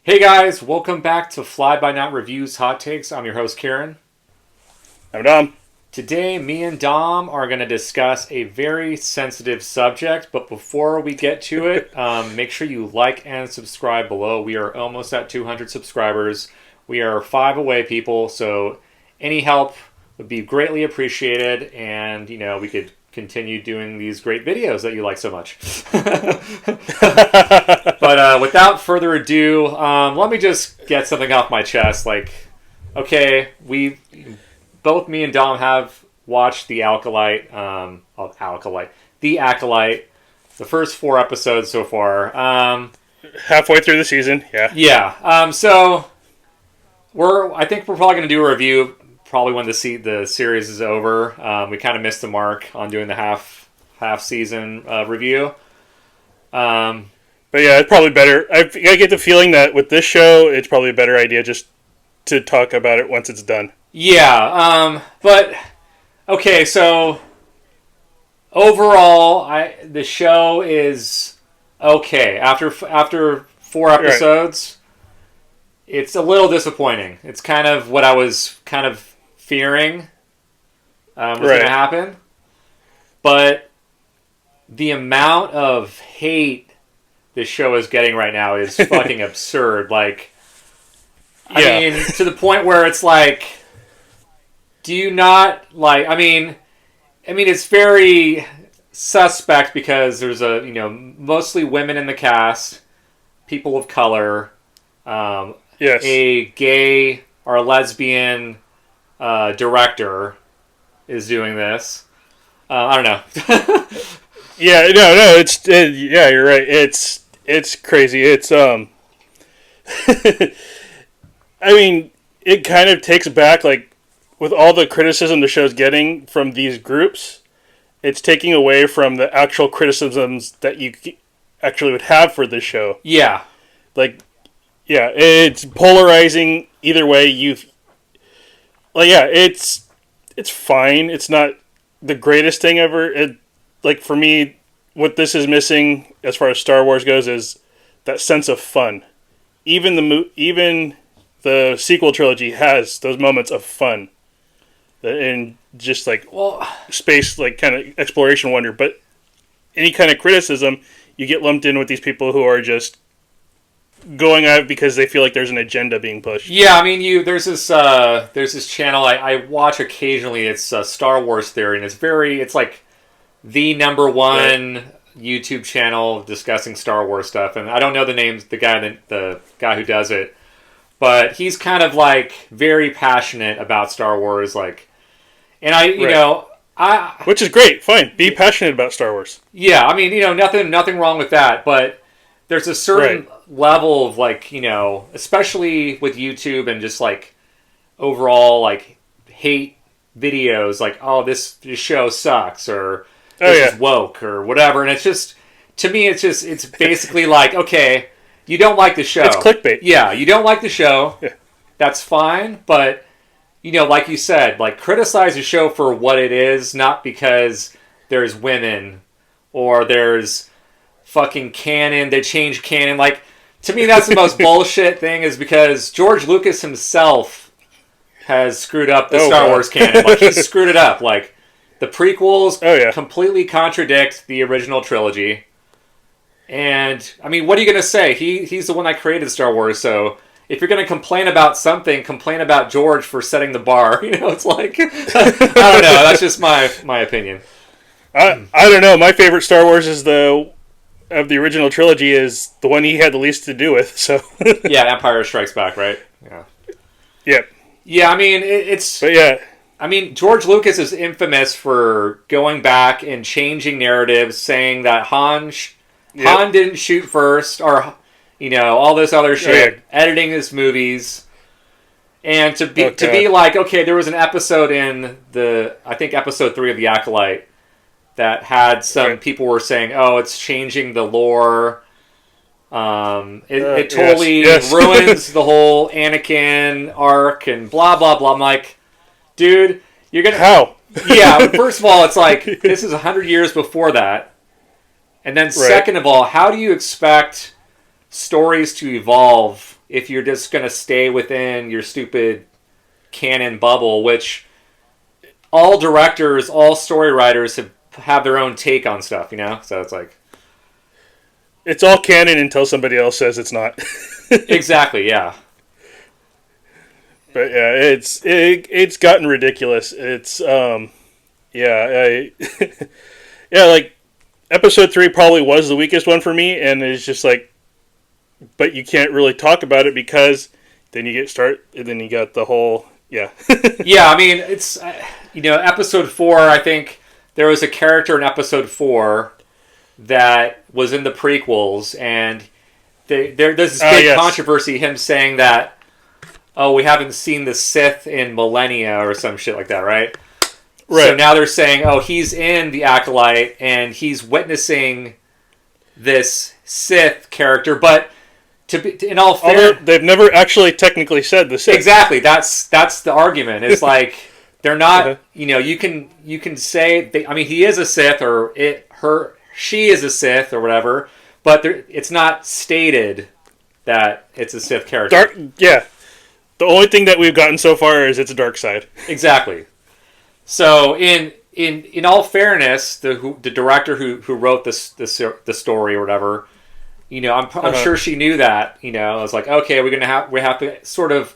Hey guys, welcome back to Fly By Night Reviews Hot Takes. I'm your host, Kiren. I'm Dom. Today, me and Dom are going to discuss a very sensitive subject, but before we get to it, make sure you like and subscribe below. We are almost at 200 subscribers. We are 5 away, people, so any help would be greatly appreciated, and, we could continue doing these great videos that you like so much. But without further ado, let me just get something off my chest. Both me and Dom have watched the the Acolyte, the first 4 episodes so far. Halfway through the season, yeah. Yeah. So I think we're probably going to do a review probably when the series is over. We kind of missed the mark on doing the half season review. But yeah, it's probably better. I get the feeling that with this show, it's probably a better idea just to talk about it once it's done. Yeah, but okay, so overall, the show is okay. After 4 episodes, right. It's a little disappointing. It's kind of what I was kind of fearing was going to happen. But the amount of hate this show is getting right now is fucking absurd. I mean, to the point where it's like, do you not like? I mean, it's very suspect because there's mostly women in the cast, people of color, a gay or lesbian director is doing this. I don't know. You're right. It's crazy. It's I mean, it kind of takes back, with all the criticism the show's getting from these groups, it's taking away from the actual criticisms that you actually would have for this show. Yeah. It's polarizing either way. It's fine. It's not the greatest thing ever. For me, what this is missing as far as Star Wars goes is that sense of fun. Even the sequel trilogy has those moments of fun, and just space, kind of exploration wonder. But any kind of criticism, you get lumped in with these people who are just going out because they feel like there's an agenda being pushed. Yeah, I mean, there's this channel I watch occasionally. It's Star Wars Theory, and it's like the number one YouTube channel discussing Star Wars stuff. And I don't know the names, the guy who does it, but he's kind of very passionate about Star Wars. Which is great. Fine, be passionate about Star Wars. Yeah, I mean, nothing wrong with that, but there's a certain level of especially with YouTube and just overall hate videos, oh, this show sucks, or this is woke, or whatever. And it's just, to me, it's basically okay, you don't like the show. It's clickbait. Yeah, you don't like the show. Yeah. That's fine, but like you said, criticize the show for what it is, not because there's women or there's fucking canon. They changed canon. To me, that's the most bullshit thing, is because George Lucas himself has screwed up the Star Wars canon. He screwed it up. The prequels completely contradict the original trilogy. And, I mean, what are you going to say? He's the one that created Star Wars, so if you're going to complain about something, complain about George for setting the bar. It's I don't know. That's just my opinion. I don't know. My favorite Star Wars of the original trilogy is the one he had the least to do with. So yeah, Empire Strikes Back, right? Yeah. Yep. Yeah, I mean But yeah. I mean, George Lucas is infamous for going back and changing narratives, saying that Han didn't shoot first, or all this other shit, editing his movies, and to be okay, there was an episode in I think episode 3 of The Acolyte that had some people were saying, oh, it's changing the lore. It totally ruins the whole Anakin arc and blah, blah, blah. I'm like, dude, you're going to... How? Yeah, first of all, it's this is 100 years before that. And then second of all, how do you expect stories to evolve if you're just going to stay within your stupid canon bubble, which all directors, all story writers have their own take on stuff, you know? So it's like... It's all canon until somebody else says it's not. Exactly, yeah. But yeah, it's gotten ridiculous. It's, yeah, yeah, like, episode 3 probably was the weakest one for me, and it's just like, but you can't really talk about it because then you got the whole, yeah. Yeah, I mean, it's, episode 4, I think there was a character in episode 4 that was in the prequels, and there's this big controversy, him saying that, oh, we haven't seen the Sith in millennia or some shit like that, right? Right. So now they're saying, oh, he's in the Acolyte, and he's witnessing this Sith character, but in all fairness... They've never actually technically said the Sith. Exactly, that's the argument. It's like, they're not, you can say, he is a Sith, or she is a Sith, or whatever, but it's not stated that it's a Sith character. Yeah. The only thing that we've gotten so far is it's a dark side. Exactly. So in all fairness, the director who wrote the story or whatever, I'm sure she knew that. I was like, okay, we have to sort of,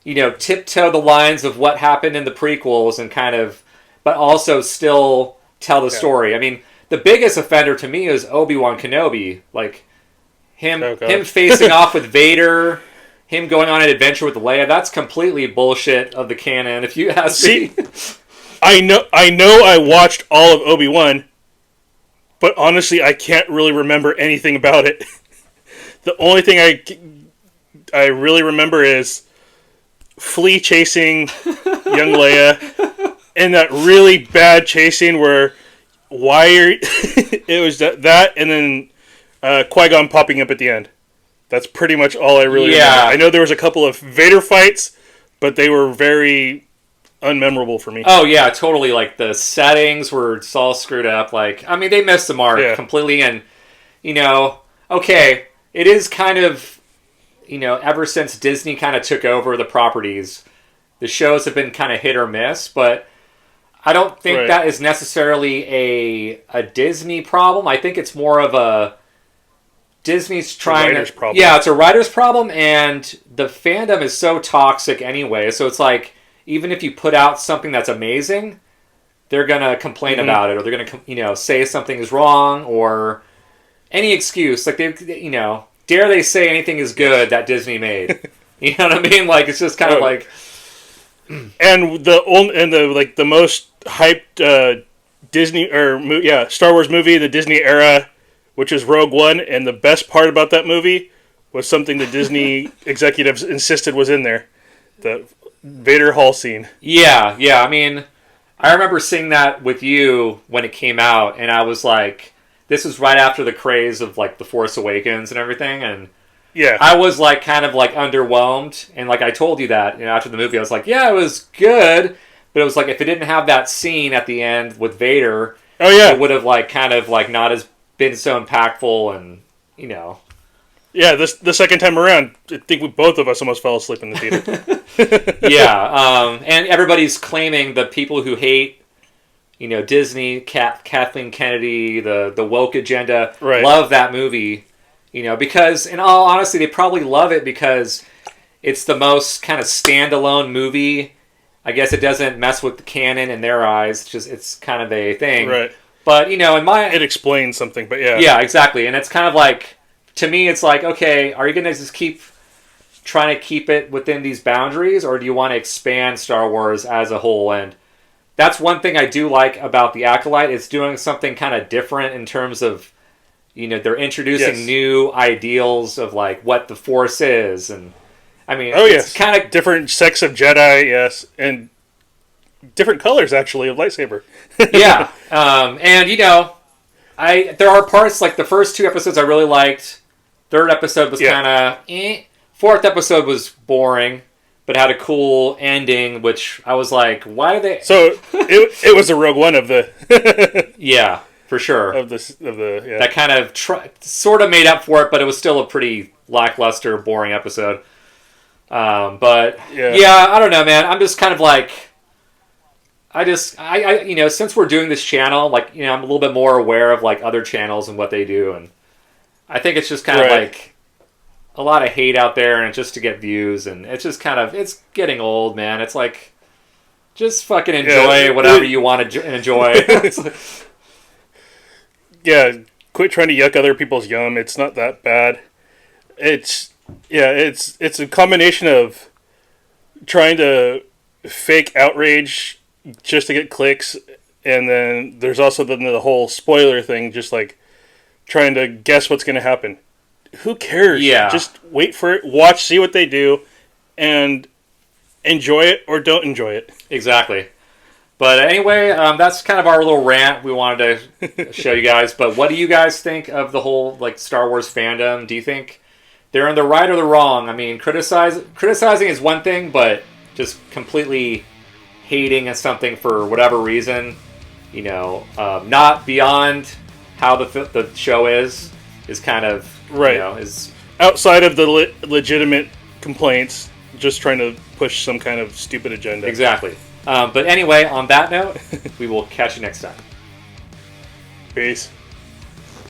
tiptoe the lines of what happened in the prequels and kind of, but also still tell the story. I mean, the biggest offender to me is Obi-Wan Kenobi, like him facing off with Vader. Him going on an adventure with Leia, that's completely bullshit of the canon, if you ask me. I know I watched all of Obi-Wan, but honestly, I can't really remember anything about it. The only thing I really remember is Flea chasing young Leia, and that really bad chasing where it was that, and then Qui-Gon popping up at the end. That's pretty much all I really remember. I know there was a couple of Vader fights, but they were very unmemorable for me. Oh, yeah, totally. Like, the settings were all screwed up. Like, they missed the mark completely. And, okay, it is kind of, ever since Disney kind of took over the properties, the shows have been kind of hit or miss, but I don't think that is necessarily a Disney problem. I think it's more of a... Disney's trying to... Problem. Yeah, it's a writer's problem, and the fandom is so toxic anyway, so it's like, even if you put out something that's amazing, they're going to complain about it, or they're going to, say something is wrong, or any excuse. Like, dare they say anything is good that Disney made? You know what I mean? Like, it's just kind of like... And the most hyped Disney, Star Wars movie in the Disney era, which is Rogue One, and the best part about that movie was something the Disney executives insisted was in there. The Vader Hall scene. Yeah. I remember seeing that with you when it came out, and I was like, this was right after the craze of, like, The Force Awakens and everything, and I was, like, kind of, like, underwhelmed, and, like, I told you that, after the movie, I was like, yeah, it was good, but it was like, if it didn't have that scene at the end with Vader, it would have, like, kind of, like, not as been so impactful, and yeah, the second time around, I think both of us almost fell asleep in the theater. And everybody's claiming, the people who hate Disney, Kathleen Kennedy, the woke agenda, love that movie, because in all honesty, they probably love it because it's the most kind of standalone movie. I guess it doesn't mess with the canon in their eyes. It's kind of a thing, right? But, it explains something, but yeah. Yeah, exactly. And it's kind of like, to me, it's like, okay, are you going to just keep trying to keep it within these boundaries, or do you want to expand Star Wars as a whole? And that's one thing I do like about The Acolyte. It's doing something kind of different in terms of, they're introducing new ideals of, like, what the Force is. And, it's kind of... Different sects of Jedi, yes, and... different colors, actually, of lightsaber. Yeah. And, there are parts, like the first 2 episodes I really liked. Third episode was kind of Fourth episode was boring, but had a cool ending, which I was like, why do they... So, it was a Rogue One of the... Yeah, for sure. Of the That kind of sort of made up for it, but it was still a pretty lackluster, boring episode. But Yeah. I don't know, man. I'm just kind of like, I you know, since we're doing this channel, like, you know, I'm a little bit more aware of like other channels and what they do, and I think it's just kind of like a lot of hate out there, and just to get views, and it's just kind of, it's getting old, man. It's like, just fucking enjoy whatever you want to enjoy. Yeah, quit trying to yuck other people's yum. It's not that bad. It's a combination of trying to fake outrage just to get clicks, and then there's also the whole spoiler thing, just like trying to guess what's going to happen. Who cares? Yeah. Just wait for it, watch, see what they do, and enjoy it or don't enjoy it. Exactly. But anyway, that's kind of our little rant we wanted to show you guys. But what do you guys think of the whole like Star Wars fandom? Do you think they're in the right or the wrong? I mean, criticizing is one thing, but just completely hating something for whatever reason, you know, not beyond how the show is kind of right. You know, is outside of the legitimate complaints, just trying to push some kind of stupid agenda. Exactly. But anyway, on that note, we will catch you next time. Peace.